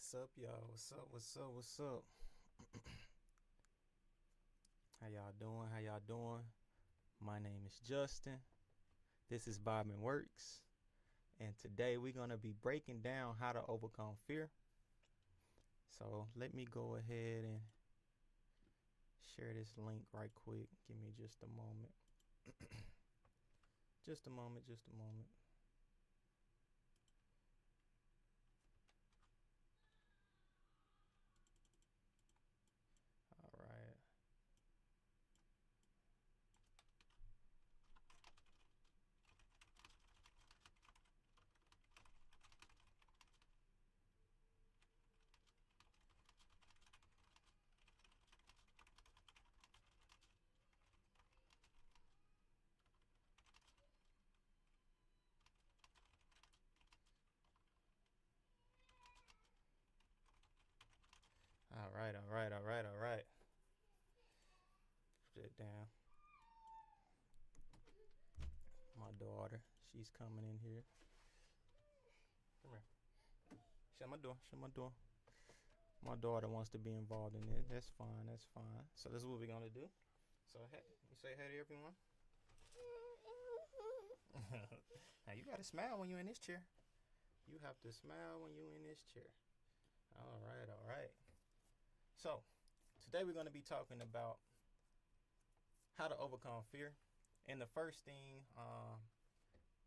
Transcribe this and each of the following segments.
What's up, y'all? What's up? What's up? What's up? How y'all doing? How y'all doing? My name is Justin. This is Bob and Works. And today we're going to be breaking down how to overcome fear. So let me go ahead and share this link right quick. Give me just a moment. Just a moment. Just a moment. All right. All right. All right. All right. All right. Put it down. My daughter, she's coming in here. Come here. Shut my door. Shut my door. My daughter wants to be involved in it. That's fine. That's fine. So this is what we're gonna do. So hey, you say hey to everyone. Now you gotta smile when you're in this chair. You have to smile when you're in this chair. All right. All right. So today we're gonna be talking about how to overcome fear. And the first thing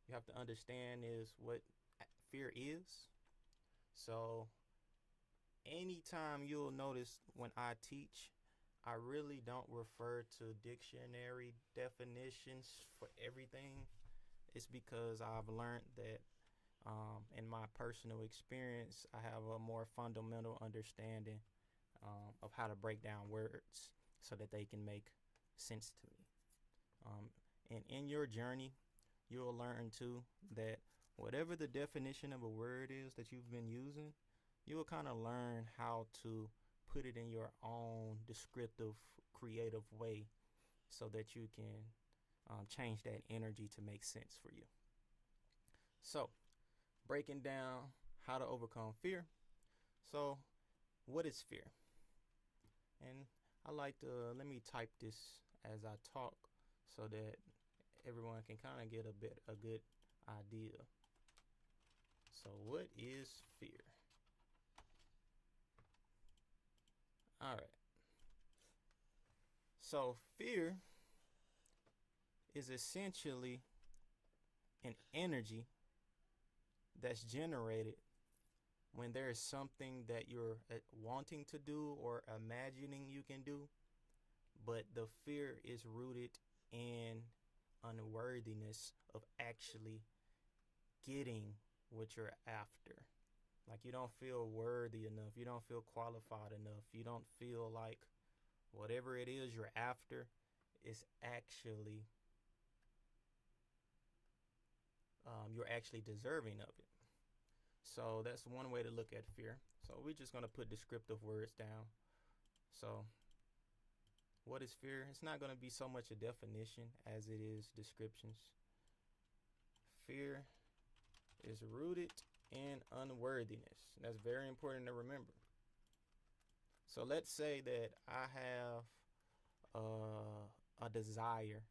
you have to understand is what fear is. So anytime you'll notice when I teach, I really don't refer to dictionary definitions for everything. It's because I've learned that in my personal experience, I have a more fundamental understanding of how to break down words so that they can make sense to me. And in your journey, you'll learn too that whatever the definition of a word is that you've been using, you will kind of learn how to put it in your own descriptive, creative way so that you can change that energy to make sense for you. So, breaking down how to overcome fear. So, what is fear? And I like to let me type this as I talk so that everyone can kind of get a good idea. So, what is fear? All right. So, fear is essentially an energy that's generated when there is something that you're wanting to do or imagining you can do, but the fear is rooted in unworthiness of actually getting what you're after. Like you don't feel worthy enough, you don't feel qualified enough, you don't feel like whatever it is you're after is actually you're actually deserving of it. So that's one way to look at fear. So we're just going to put descriptive words down. So what is fear? It's not going to be so much a definition as it is descriptions. Fear is rooted in unworthiness. That's very important to remember. So let's say that I have a desire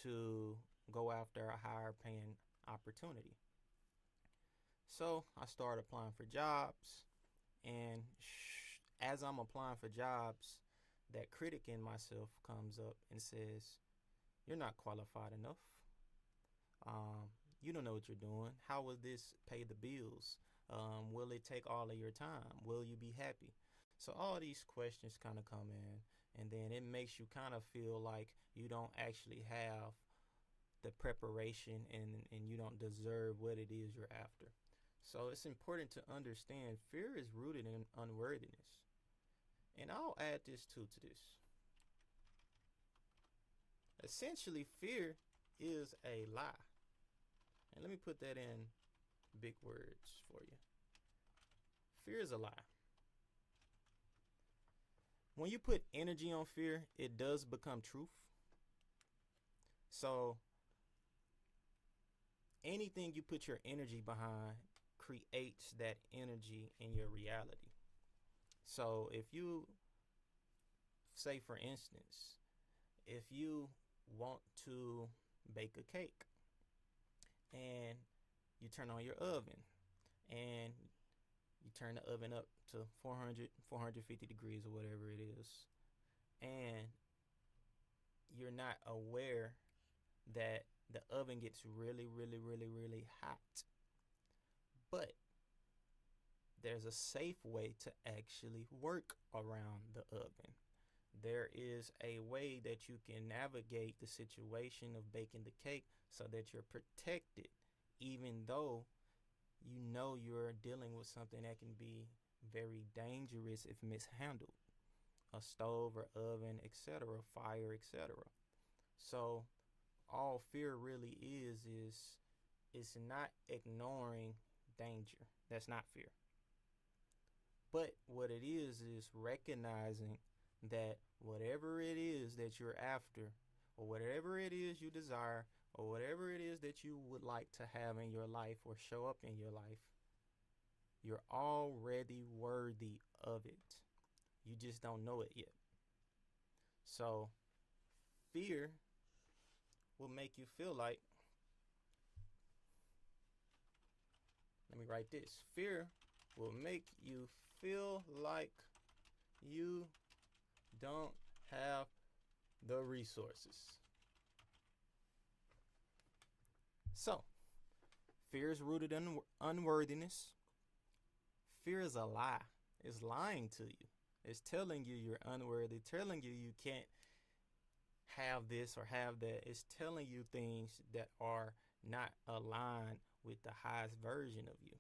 to go after a higher paying opportunity. So I start applying for jobs, and as I'm applying for jobs, that critic in myself comes up and says, "You're not qualified enough. You don't know what you're doing. How will this pay the bills? Will it take all of your time? Will you be happy?" So all these questions kind of come in, and then it makes you kind of feel like you don't actually have the preparation and you don't deserve what it is you're after. So it's important to understand fear is rooted in unworthiness. And I'll add this too to this. Essentially, fear is a lie. And let me put that in big words for you. Fear is a lie. When you put energy on fear, it does become truth. So anything you put your energy behind creates that energy in your reality. So if you say, for instance, if you want to bake a cake and you turn on your oven and you turn the oven up to 400, 450 degrees or whatever it is, and you're not aware that the oven gets really, really, really, really hot. But there's a safe way to actually work around the oven. There is a way that you can navigate the situation of baking the cake so that you're protected, even though you know you're dealing with something that can be very dangerous if mishandled. A stove or oven, etc., fire, etc. So all fear really is it's not ignoring danger. That's not fear. But what it is recognizing that whatever it is that you're after, or whatever it is you desire, or whatever it is that you would like to have in your life or show up in your life, you're already worthy of it. You just don't know it yet. So fear will make you feel like, let me write this. Fear will make you feel like you don't have the resources. So, fear is rooted in unworthiness. Fear is a lie. It's lying to you. It's telling you you're unworthy, telling you you can't have this or have that. It's telling you things that are not aligned with the highest version of you.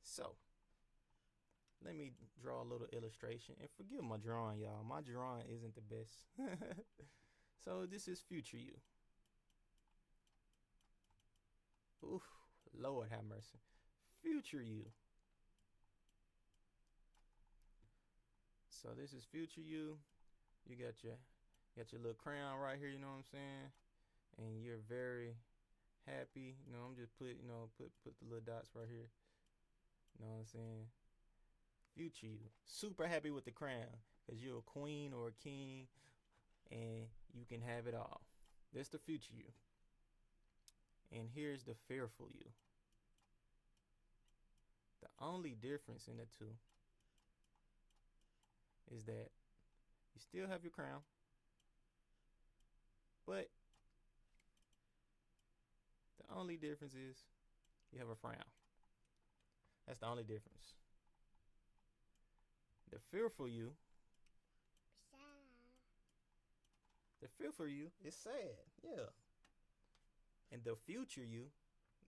So, let me draw a little illustration, and forgive my drawing, y'all. My drawing isn't the best. So this is future you. Oof, Lord have mercy. Future you. So this is future you. You got your little crown right here, you know what I'm saying? And you're very happy. I'm just put the little dots right here. You know what I'm saying? Future you. Super happy with the crown because you're a queen or a king and you can have it all. That's the future you. And here's the fearful you. The only difference in the two is that you still have your crown, but the only difference is you have a frown. That's the only difference. The fearful you, is sad, yeah. And the future you,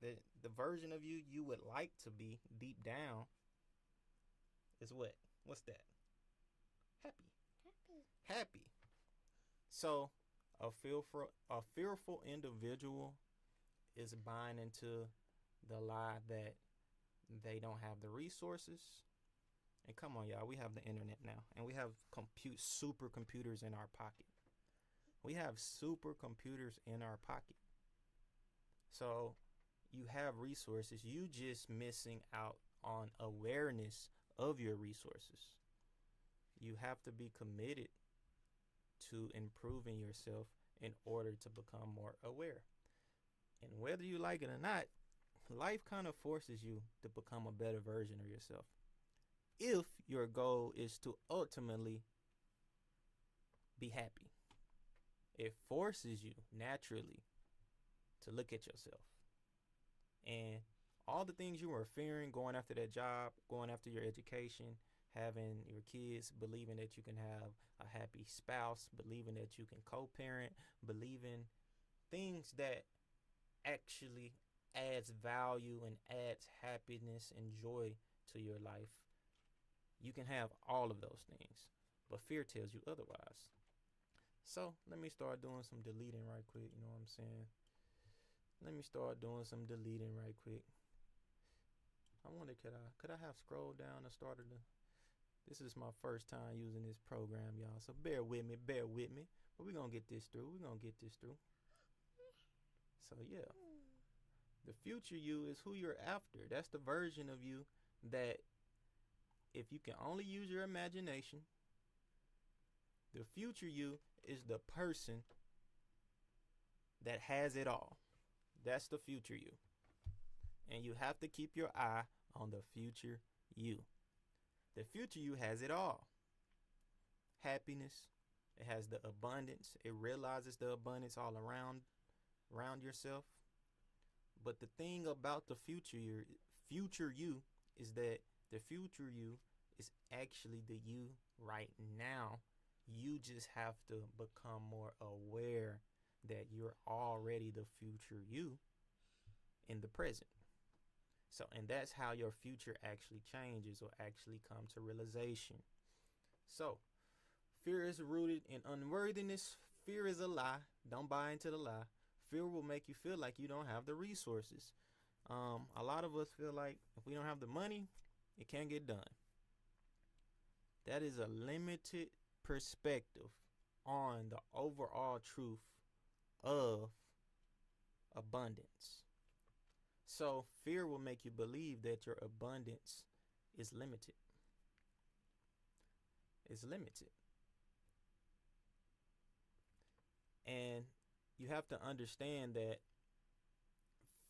the version of you would like to be deep down, is what? What's that? Happy. So a fearful individual is buying into the lie that they don't have the resources. And come on, y'all, we have the internet now, and we have supercomputers in our pocket. We have supercomputers in our pocket. So you have resources. You just missing out on awareness of your resources. You have to be committed to improving yourself in order to become more aware. And whether you like it or not, life kind of forces you to become a better version of yourself. If your goal is to ultimately be happy, it forces you naturally to look at yourself. And all the things you were fearing, going after that job, going after your education, having your kids, believing that you can have a happy spouse, believing that you can co-parent, believing things that actually adds value and adds happiness and joy to your life. You can have all of those things, but fear tells you otherwise. So let me start doing some deleting right quick. You know what I'm saying? Let me start doing some deleting right quick. I wonder, could I have scrolled down and started the... This is my first time using this program, y'all. So bear with me. But we're going to get this through. So, yeah. The future you is who you're after. That's the version of you that, if you can only use your imagination, the future you is the person that has it all. That's the future you. And you have to keep your eye on the future you. The future you has it all. Happiness. It has the abundance. It realizes the abundance all around yourself. But the thing about the future you is that the future you is actually the you right now. You just have to become more aware that you're already the future you in the present. So, and that's how your future actually changes or actually come to realization. So, fear is rooted in unworthiness. Fear is a lie. Don't buy into the lie. Fear will make you feel like you don't have the resources. A lot of us feel like if we don't have the money, it can't get done. That is a limited perspective on the overall truth of abundance. So fear will make you believe that your abundance is limited. It's limited. And you have to understand that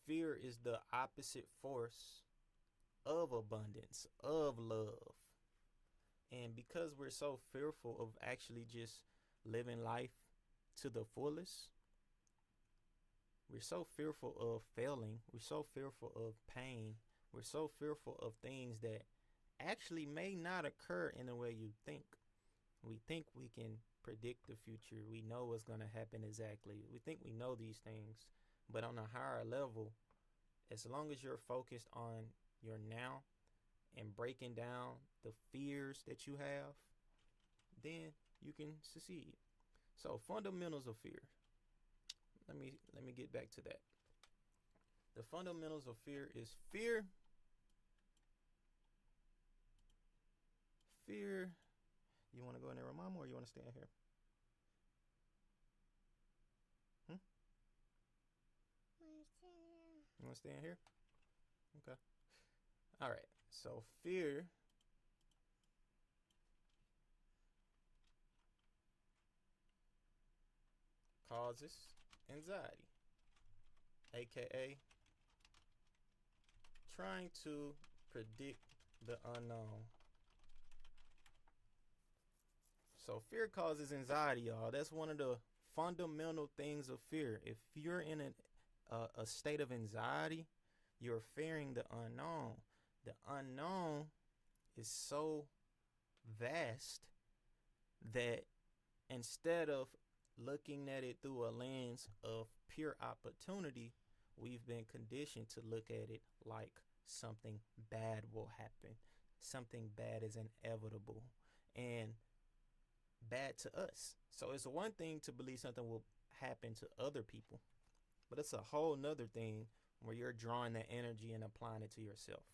fear is the opposite force of abundance, of love. And because we're so fearful of actually just living life to the fullest, we're so fearful of failing. We're so fearful of pain. We're so fearful of things that actually may not occur in the way you think. We think we can predict the future. We know what's going to happen exactly. We think we know these things. But on a higher level, as long as you're focused on your now and breaking down the fears that you have, then you can succeed. So fundamentals of fear. Let me get back to that. The fundamentals of fear is fear. You want to go in there with mom or you want to stand here? You want to stand here? Okay. All right. So fear causes anxiety, aka trying to predict the unknown. So fear causes anxiety, y'all. That's one of the fundamental things of fear. If you're in a state of anxiety, you're fearing the unknown. The unknown is so vast that instead of looking at it through a lens of pure opportunity, we've been conditioned to look at it like something bad will happen. Something bad is inevitable and bad to us. So it's one thing to believe something will happen to other people, but it's a whole nother thing where you're drawing that energy and applying it to yourself.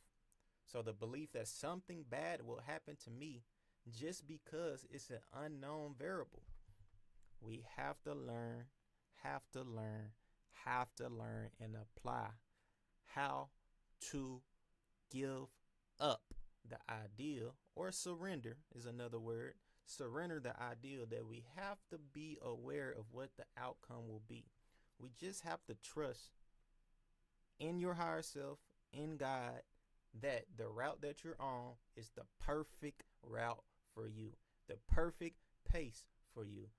So the belief that something bad will happen to me just because it's an unknown variable. We have to learn and apply how to give up the ideal, or surrender is another word. Surrender the ideal that we have to be aware of what the outcome will be. We just have to trust in your higher self, in God, that the route that you're on is the perfect route for you, the perfect pace for you.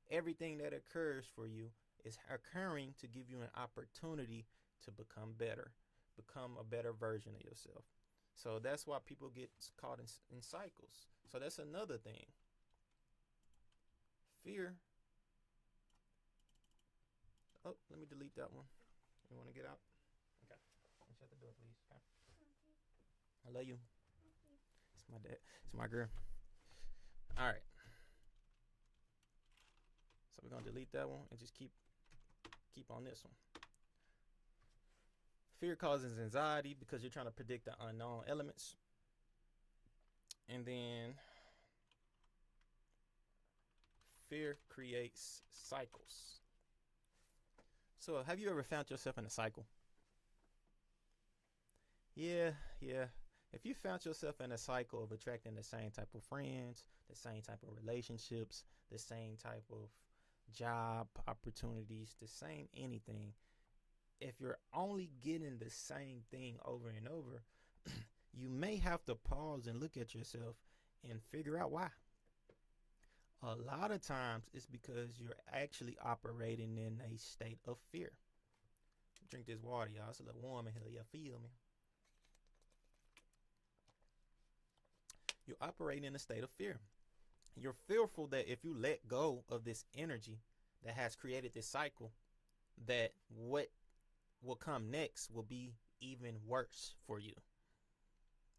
Everything that occurs for you is occurring to give you an opportunity to become better, become a better version of yourself. So that's why people get caught in cycles. So that's another thing. Fear. Oh, let me delete that one. You want to get out? Okay. Shut the door, please. Okay. I love you. It's my dad. It's my girl. All right. So we're gonna delete that one and just keep on this one. Fear causes anxiety because you're trying to predict the unknown elements. And then fear creates cycles. So have you ever found yourself in a cycle? Yeah, yeah. If you found yourself in a cycle of attracting the same type of friends, the same type of relationships, the same type of job opportunities, the same anything, if you're only getting the same thing over and over, you may have to pause and look at yourself and figure out why. A lot of times it's because you're actually operating in a state of fear. Drink this water, y'all. It's a little warm in here. Y'all feel me? You're operating in a state of fear. You're fearful that if you let go of this energy that has created this cycle, that what will come next will be even worse for you.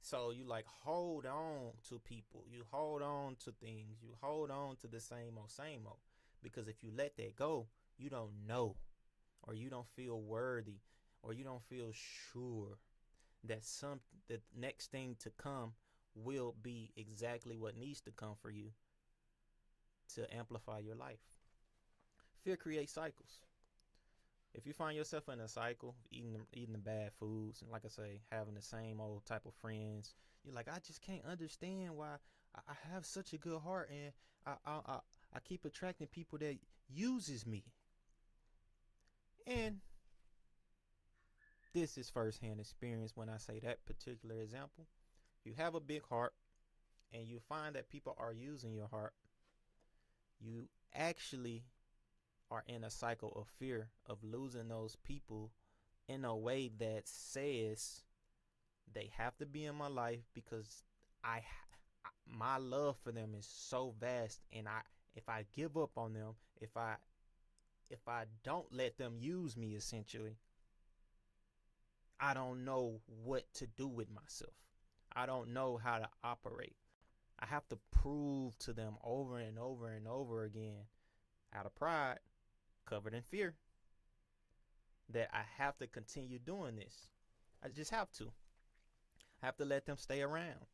So you like hold on to people, you hold on to things, you hold on to the same old. Because if you let that go, you don't know, or you don't feel worthy, or you don't feel sure that the next thing to come will be exactly what needs to come for you to amplify your life. Fear creates cycles. If you find yourself in a cycle, eating the bad foods, and like I say, having the same old type of friends, you're like, I just can't understand why I have such a good heart, and I keep attracting people that uses me. And this is firsthand experience when I say that particular example. You have a big heart, and you find that people are using your heart. You actually are in a cycle of fear of losing those people in a way that says they have to be in my life because I my love for them is so vast, and I if I give up on them, if I don't let them use me, essentially, I don't know what to do with myself. I don't know how to operate. I have to prove to them over and over and over again, out of pride, covered in fear, that I have to continue doing this. I just have to. I have to let them stay around.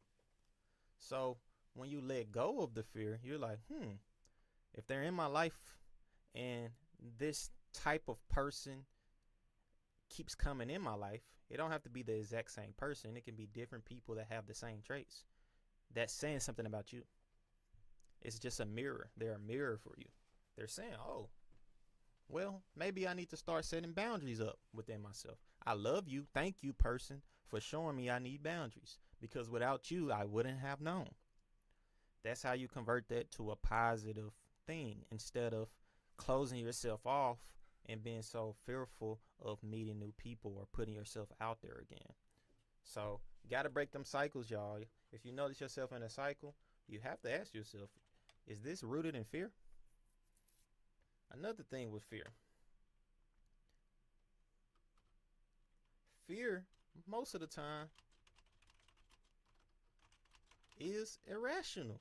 So when you let go of the fear, you're like, if they're in my life and this type of person keeps coming in my life, it don't have to be the exact same person. It can be different people that have the same traits. That's saying something about you. It's just a mirror. They're a mirror for you. They're saying, oh, well, maybe I need to start setting boundaries up within myself. I love you. Thank you, person, for showing me I need boundaries. Because without you, I wouldn't have known. That's how you convert that to a positive thing instead of closing yourself off and being so fearful of meeting new people or putting yourself out there again. So, you got to break them cycles, y'all. If you notice yourself in a cycle, you have to ask yourself, is this rooted in fear? Another thing with fear. Fear, most of the time, is irrational.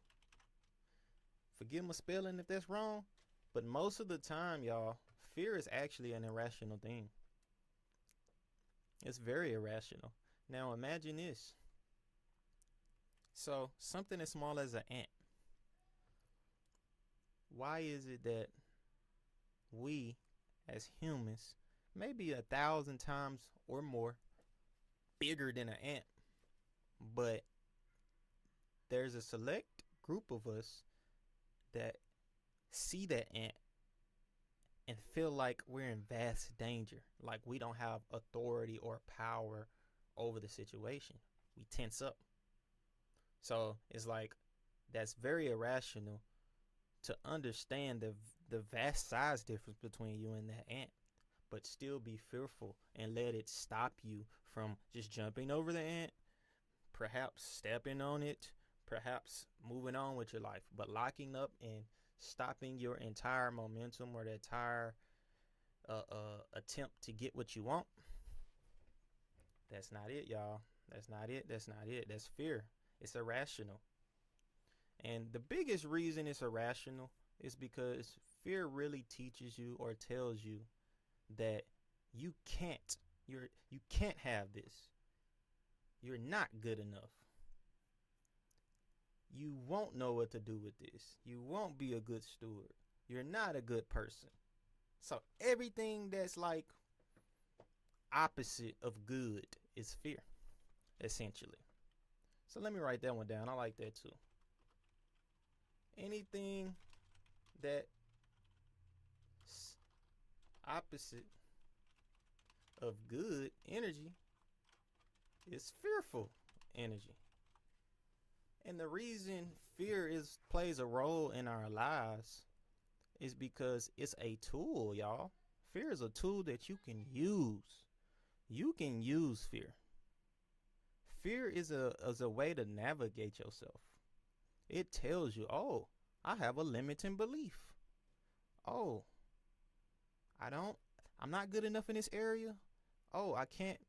Forgive my spelling if that's wrong, but most of the time, y'all, fear is actually an irrational thing. It's very irrational. Now imagine this. So something as small as an ant. Why is it that we as humans, maybe 1,000 times or more bigger than an ant, but there's a select group of us that see that ant and feel like we're in vast danger, like we don't have authority or power over the situation. We tense up. So it's like that's very irrational to understand the vast size difference between you and that ant, but still be fearful and let it stop you from just jumping over the ant, perhaps stepping on it, perhaps moving on with your life, but locking up and stopping your entire momentum or the entire attempt to get what you want. That's not it, y'all. That's not it. That's not it. That's fear. It's irrational. And the biggest reason it's irrational is because fear really teaches you or tells you that you can't. You can't have this. You're not good enough. You won't know what to do with this. You won't be a good steward. You're not a good person. So everything that's like opposite of good is fear. essentially. So let me write that one down. I like that too. Anything that opposite of good energy is fearful energy. And the reason fear plays a role in our lives is because it's a tool, y'all. Fear is a tool that you can use. You can use fear. Fear is a way to navigate yourself. It tells you, oh, I have a limiting belief. Oh, I'm not good enough in this area. Oh, I can't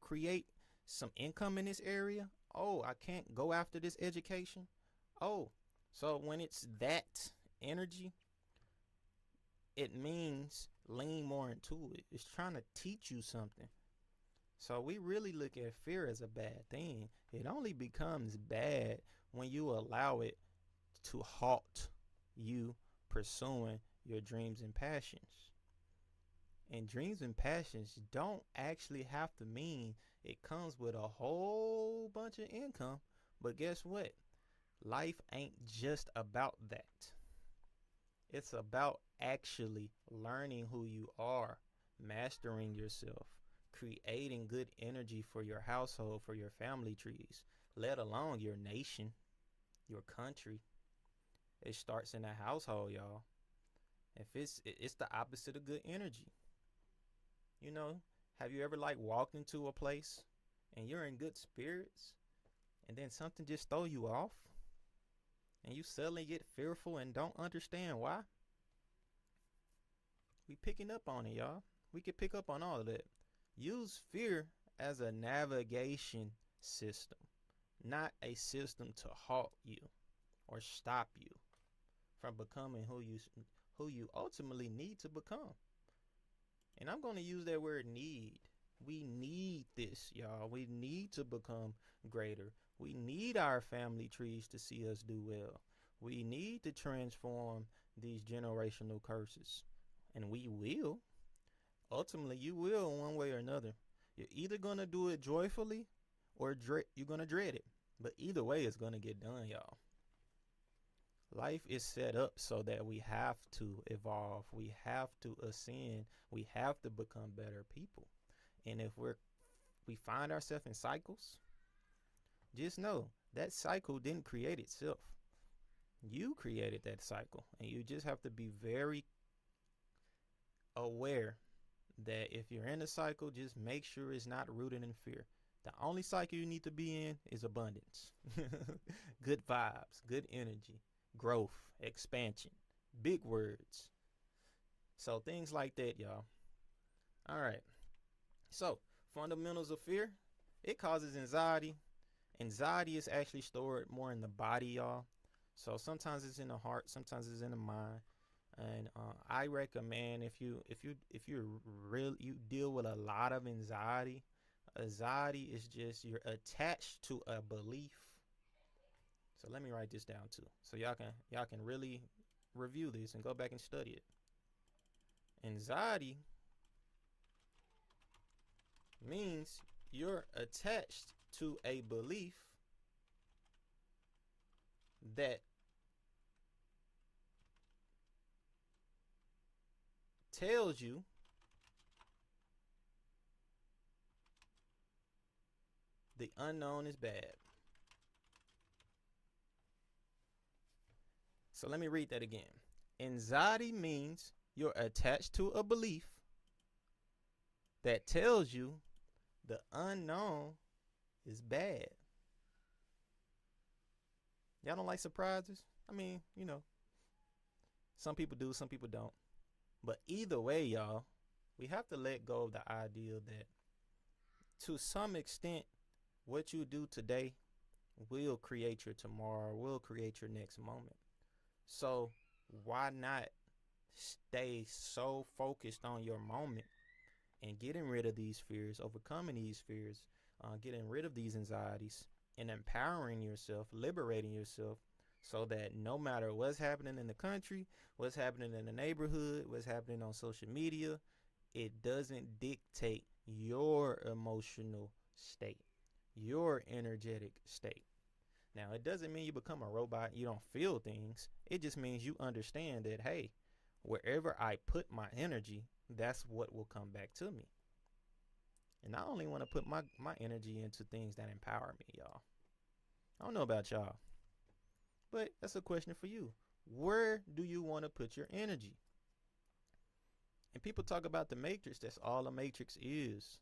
create some income in this area. Oh, I can't go after this education. Oh, so when it's that energy, it means lean more into it. It's trying to teach you something. So we really look at fear as a bad thing. It only becomes bad when you allow it to halt you pursuing your dreams and passions. And dreams and passions don't actually have to mean it comes with a whole bunch of income. But guess what? Life ain't just about that. It's about actually learning who you are, mastering yourself, creating good energy for your household, for your family trees, let alone your nation, your country. It starts in the household, y'all. If it's the opposite of good energy. You know, have you ever walked into a place and you're in good spirits and then something just throw you off and you suddenly get fearful and don't understand why? We picking up on it, y'all. We can pick up on all of that. Use fear as a navigation system, not a system to halt you or stop you from becoming who you ultimately need to become. And I'm going to use that word need. We need this, y'all. We need to become greater. We need our family trees to see us do well. We need to transform these generational curses. And we will. Ultimately, you will one way or another. You're either going to do it joyfully or you're going to dread it. But either way, it's going to get done, y'all. Life is set up so that we have to evolve. We have to ascend. We have to become better people. And if we find ourselves in cycles, just know that cycle didn't create itself. You created that cycle. And you just have to be very aware that if you're in a cycle, just make sure it's not rooted in fear. The only cycle you need to be in is abundance. Good vibes, good energy, growth, expansion, big words. So things like that, y'all. All right. So fundamentals of fear, it causes anxiety. Anxiety is actually stored more in the body, y'all. So sometimes it's in the heart, sometimes it's in the mind. And I recommend if you deal with a lot of anxiety. Anxiety is just you're attached to a belief. So let me write this down too, so y'all can really review this and go back and study it. Anxiety means you're attached to a belief that tells you the unknown is bad. So let me read that again. Anxiety means you're attached to a belief that tells you the unknown is bad. Y'all don't like surprises? I mean, some people do, some people don't. But either way, y'all, we have to let go of the idea that to some extent, what you do today will create your tomorrow, will create your next moment. So why not stay so focused on your moment and getting rid of these fears, overcoming these fears, getting rid of these anxieties, and empowering yourself, liberating yourself, so that no matter what's happening in the country, what's happening in the neighborhood, what's happening on social media, it doesn't dictate your emotional state. your energetic state. Now, it doesn't mean you become a robot, you don't feel things. It just means you understand that, hey, wherever I put my energy, that's what will come back to me. And I only want to put my energy into things that empower me, y'all. I don't know about y'all, but that's a question for you. Where do you want to put your energy? And people talk about the matrix. That's all the matrix is.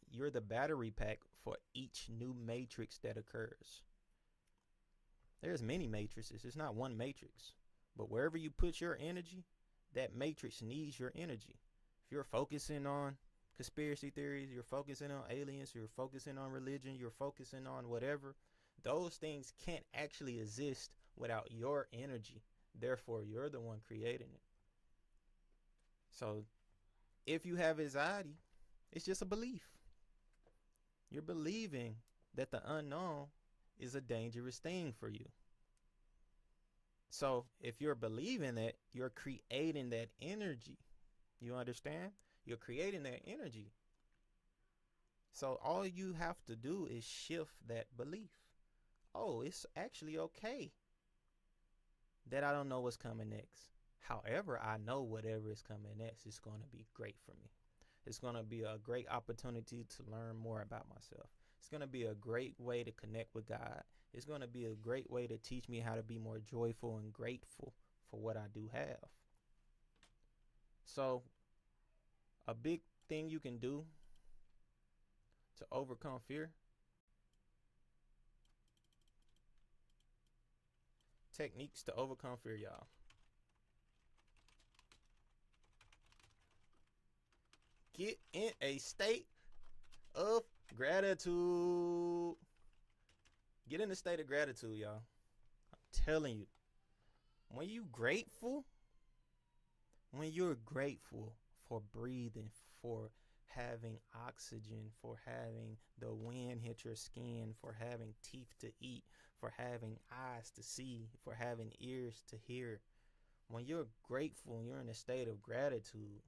You're the battery pack for each new matrix that occurs. There's many matrices. It's not one matrix. But wherever you put your energy, that matrix needs your energy. If you're focusing on conspiracy theories, you're focusing on aliens, you're focusing on religion, you're focusing on whatever, those things can't actually exist without your energy. Therefore, you're the one creating it. So if you have anxiety, it's just a belief. You're believing that the unknown is a dangerous thing for you. So if you're believing that, you're creating that energy. You understand? You're creating that energy. So all you have to do is shift that belief. Oh, it's actually okay that I don't know what's coming next. However, I know whatever is coming next is going to be great for me. It's going to be a great opportunity to learn more about myself. It's going to be a great way to connect with God. It's going to be a great way to teach me how to be more joyful and grateful for what I do have. So, a big thing you can do to overcome fear, techniques to overcome fear, y'all. Get in a state of gratitude. Get in a state of gratitude, y'all. I'm telling you, when you're grateful for breathing, for having oxygen, for having the wind hit your skin, for having teeth to eat, for having eyes to see, for having ears to hear, when you're grateful and you're in a state of gratitude,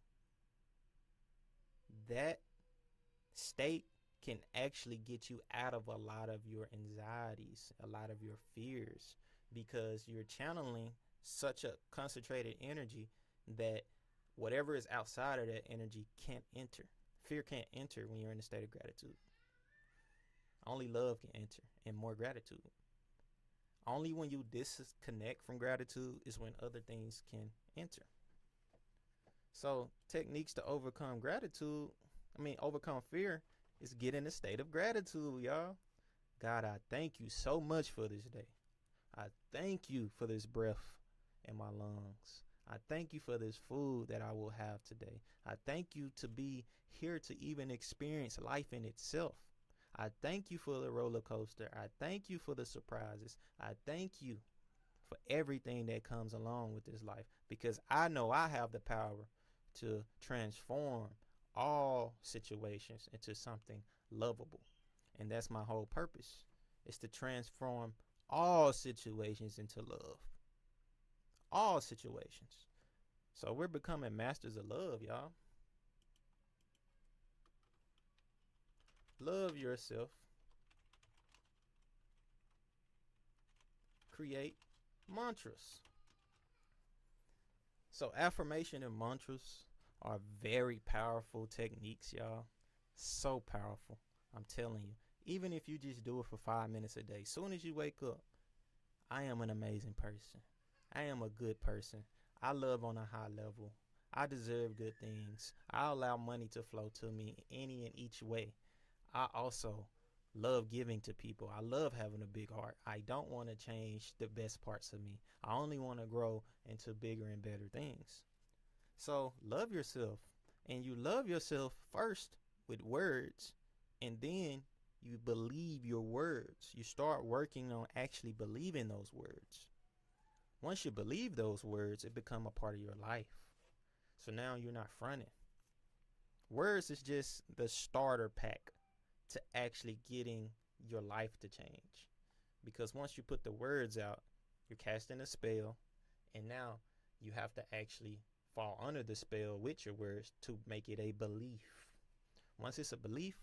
that state can actually get you out of a lot of your anxieties, a lot of your fears, because you're channeling such a concentrated energy that whatever is outside of that energy can't enter. Fear can't enter when you're in a state of gratitude. Only love can enter, and more gratitude. Only when you disconnect from gratitude is when other things can enter. So techniques to overcome overcome fear is get in a state of gratitude, y'all. God, I thank you so much for this day. I thank you for this breath in my lungs. I thank you for this food that I will have today. I thank you to be here to even experience life in itself. I thank you for the roller coaster. I thank you for the surprises. I thank you for everything that comes along with this life, because I know I have the power to transform all situations into something lovable. And that's my whole purpose, is to transform all situations into love. All situations. So we're becoming masters of love, y'all. Love yourself. Create mantras. So affirmation and mantras are very powerful techniques, y'all. So powerful. I'm telling you. Even if you just do it for 5 minutes a day, soon as you wake up, I am an amazing person. I am a good person. I love on a high level. I deserve good things. I allow money to flow to me any and each way. I also love giving to people. I love having a big heart. I don't want to change the best parts of me. I only want to grow into bigger and better things. So love yourself. And you love yourself first with words, and then you believe your words. You start working on actually believing those words. Once you believe those words, it become a part of your life. So now you're not fronting. Words is just the starter pack to actually getting your life to change. Because once you put the words out, you're casting a spell, and now you have to actually fall under the spell with your words to make it a belief. Once it's a belief,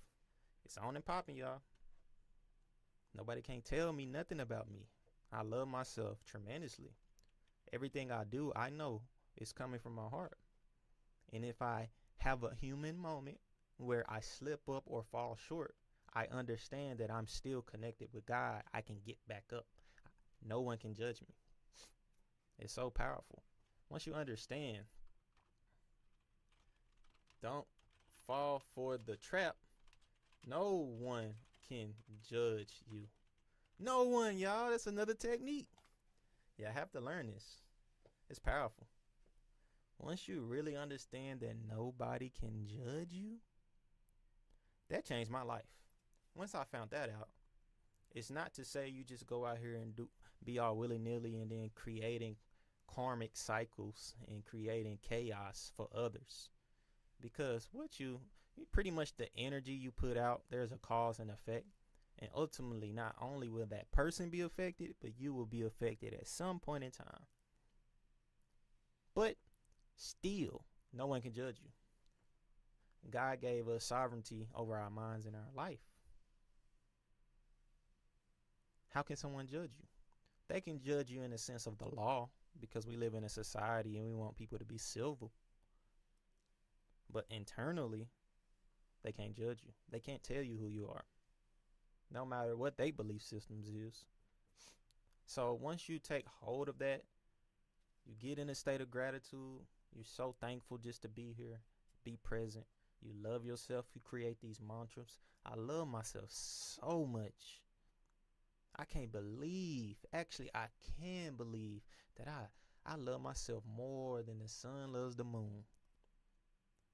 it's on and popping, y'all. Nobody can't tell me nothing about me. I love myself tremendously. Everything I do, I know is coming from my heart. And if I have a human moment where I slip up or fall short, I understand that I'm still connected with God. I can get back up. No one can judge me. It's so powerful. Once you understand, don't fall for the trap. No one can judge you. No one, y'all. That's another technique. Yeah, I have to learn this. It's powerful. Once you really understand that nobody can judge you, that changed my life. Once I found that out, it's not to say you just go out here and be all willy-nilly and then creating karmic cycles and creating chaos for others. Because pretty much the energy you put out, there's a cause and effect. And ultimately, not only will that person be affected, but you will be affected at some point in time. But still, no one can judge you. God gave us sovereignty over our minds and our life. How can someone judge you? They can judge you in the sense of the law, because we live in a society and we want people to be civil. But internally, they can't judge you. They can't tell you who you are, no matter what their belief systems is. So once you take hold of that, you get in a state of gratitude. You're so thankful just to be here, be present. You love yourself. You create these mantras. I love myself so much. I can't believe, actually, I can believe that I love myself more than the sun loves the moon.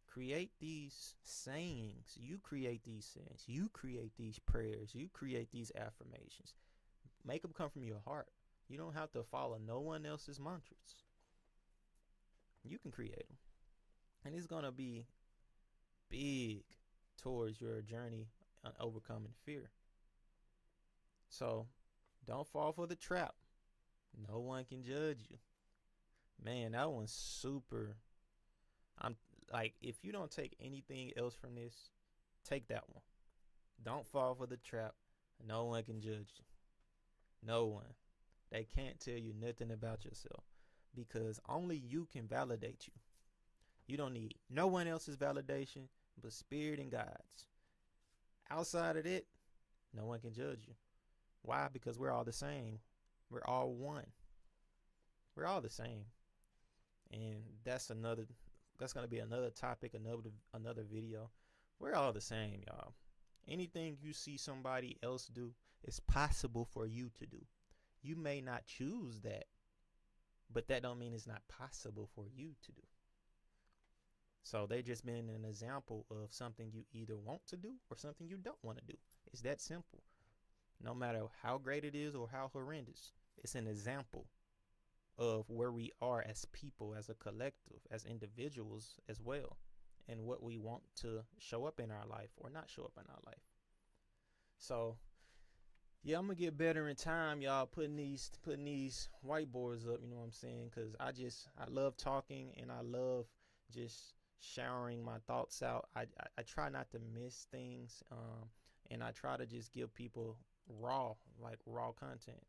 Create these sayings. You create these sayings. You create these prayers. You create these affirmations. Make them come from your heart. You don't have to follow no one else's mantras. You can create them. And it's going to be big towards your journey on overcoming fear. So don't fall for the trap. No one can judge you. Man, that one's super. I'm like, if you don't take anything else from this, take that one. Don't fall for the trap. No one can judge you. No one. They can't tell you nothing about yourself, because only you can validate you. You don't need no one else's validation but spirit and God's. Outside of it, no one can judge you. Why? Because we're all the same. We're all one. We're all the same. And that's going to be another topic, another video. We're all the same, y'all. Anything you see somebody else do is possible for you to do. You may not choose that, but that don't mean it's not possible for you to do. So they just been an example of something you either want to do or something you don't want to do. It's that simple. No matter how great it is or how horrendous, it's an example of where we are as people, as a collective, as individuals as well, and what we want to show up in our life or not show up in our life. So yeah, I'm gonna get better in time, y'all, putting these whiteboards up, you know what I'm saying? Because I love talking, and I love just showering my thoughts out. I try not to miss things, and I try to just give people raw content.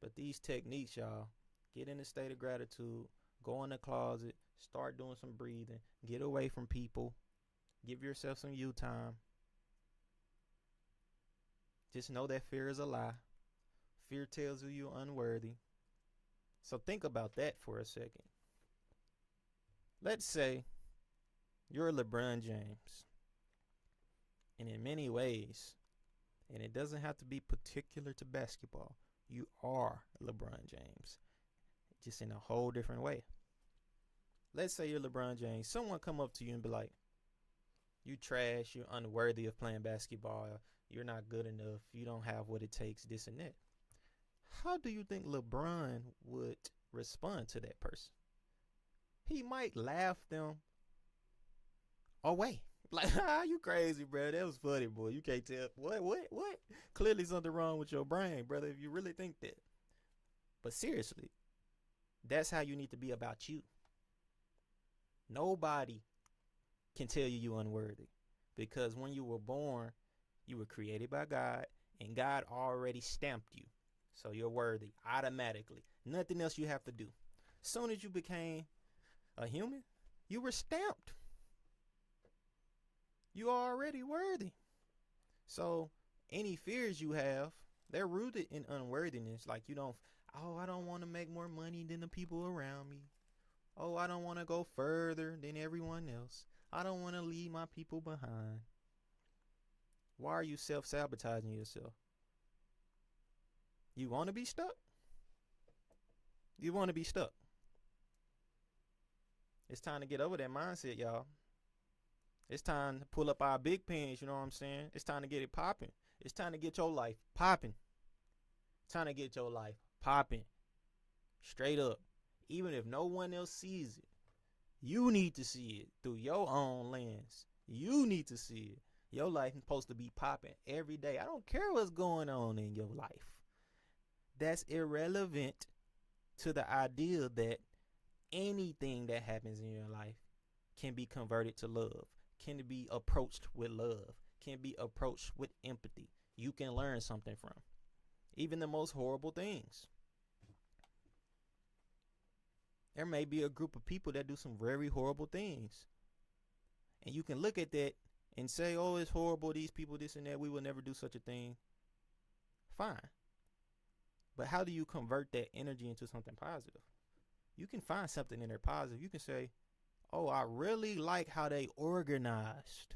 But these techniques, y'all, get in a state of gratitude, go in the closet, start doing some breathing, get away from people, give yourself some you time. Just know that fear is a lie. Fear tells you you're unworthy. So think about that for a second. Let's say you're LeBron James. And in many ways, and it doesn't have to be particular to basketball, you are LeBron James, just in a whole different way. Let's say you're LeBron James. Someone come up to you and be like, you trash, you're unworthy of playing basketball, you're not good enough, you don't have what it takes, this and that. How do you think LeBron would respond to that person? He might laugh them away. Like, you crazy, bro. That was funny, boy. You can't tell. What? Clearly something wrong with your brain, brother, if you really think that. But seriously, that's how you need to be about you. Nobody can tell you you're unworthy, because when you were born, you were created by God, and God already stamped you. So you're worthy automatically. Nothing else you have to do. Soon as you became a human, you were stamped. You are already worthy. So any fears you have, they're rooted in unworthiness. Like I don't want to make more money than the people around me. Oh, I don't want to go further than everyone else. I don't want to leave my people behind. Why are you self-sabotaging yourself? You want to be stuck? You want to be stuck. It's time to get over that mindset, y'all. It's time to pull up our big pens, you know what I'm saying? It's time to get it popping. It's time to get your life popping. Time to get your life popping. Straight up. Even if no one else sees it, you need to see it through your own lens. You need to see it. Your life is supposed to be popping every day. I don't care what's going on in your life. That's irrelevant to the idea that anything that happens in your life can be converted to love, can be approached with love, can be approached with empathy. You can learn something from even the most horrible things. There may be a group of people that do some very horrible things, and you can look at that and say, oh, it's horrible, these people, this and that, we will never do such a thing. Fine. But how do you convert that energy into something positive? You can find something in there positive. You can say, oh, I really like how they organized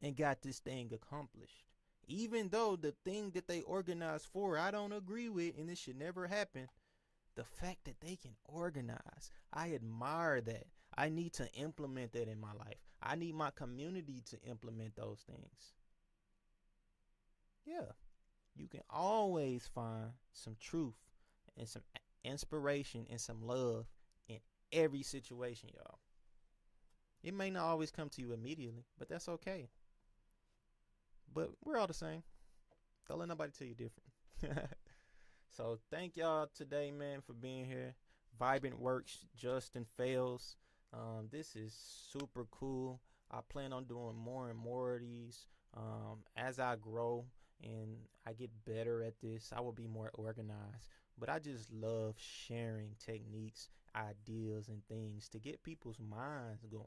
and got this thing accomplished. Even though the thing that they organized for, I don't agree with, and it should never happen. The fact that they can organize, I admire that. I need to implement that in my life. I need my community to implement those things. Yeah, you can always find some truth and some inspiration and some love in every situation, y'all. It may not always come to you immediately, but that's okay. But we're all the same. Don't let nobody tell you different. So thank y'all today, man, for being here. Vibrant Works, Justin Fails. This is super cool. I plan on doing more and more of these. As I grow and I get better at this, I will be more organized. But I just love sharing techniques, ideas, and things to get people's minds going.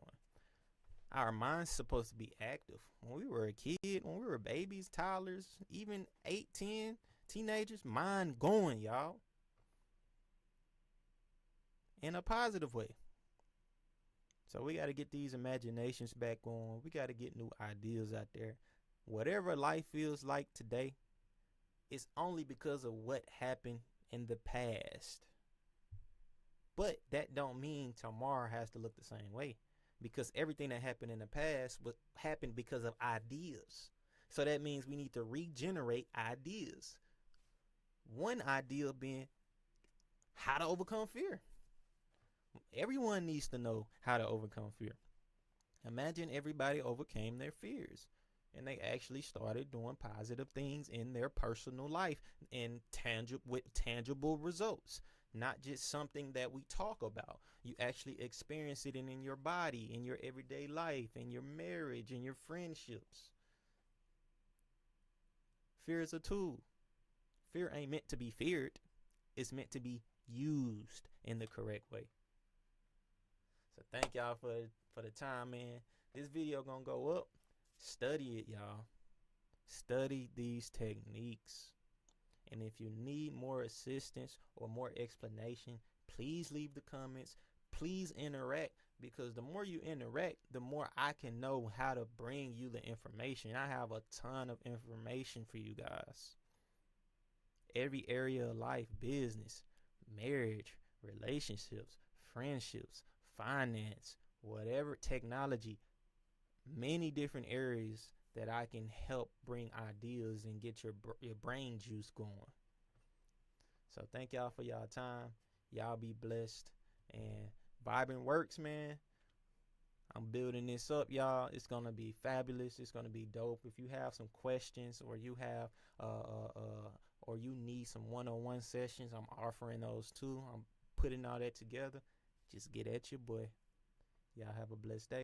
Our mind's supposed to be active. When we were a kid, when we were babies, toddlers, even 8, 10, teenagers, mind going, y'all. In a positive way. So we got to get these imaginations back on. We got to get new ideas out there. Whatever life feels like today, it's only because of what happened in the past. But that don't mean tomorrow has to look the same way, because everything that happened in the past happened because of ideas. So that means we need to regenerate ideas. One idea being how to overcome fear. Everyone needs to know how to overcome fear. Imagine everybody overcame their fears and they actually started doing positive things in their personal life and with tangible results. Not just something that we talk about. You actually experience it in your body, in your everyday life, in your marriage, in your friendships. Fear is a tool. Fear ain't meant to be feared. It's meant to be used in the correct way. So thank y'all for the time, man. This video gonna go up. Study it, y'all. Study these techniques. And if you need more assistance or more explanation, please leave the comments. Please interact, because the more you interact, the more I can know how to bring you the information. I have a ton of information for you guys. Every area of life, business, marriage, relationships, friendships, finance, whatever, technology, many different areas that I can help bring ideas and get your brain juice going. So thank y'all for y'all time. Y'all be blessed. And Vibrant Works, man, I'm building this up, y'all. It's gonna be fabulous. It's gonna be dope. If you have some questions or you have or you need some one-on-one sessions, I'm offering those too. I'm putting all that together. Just get at your boy. Y'all have a blessed day.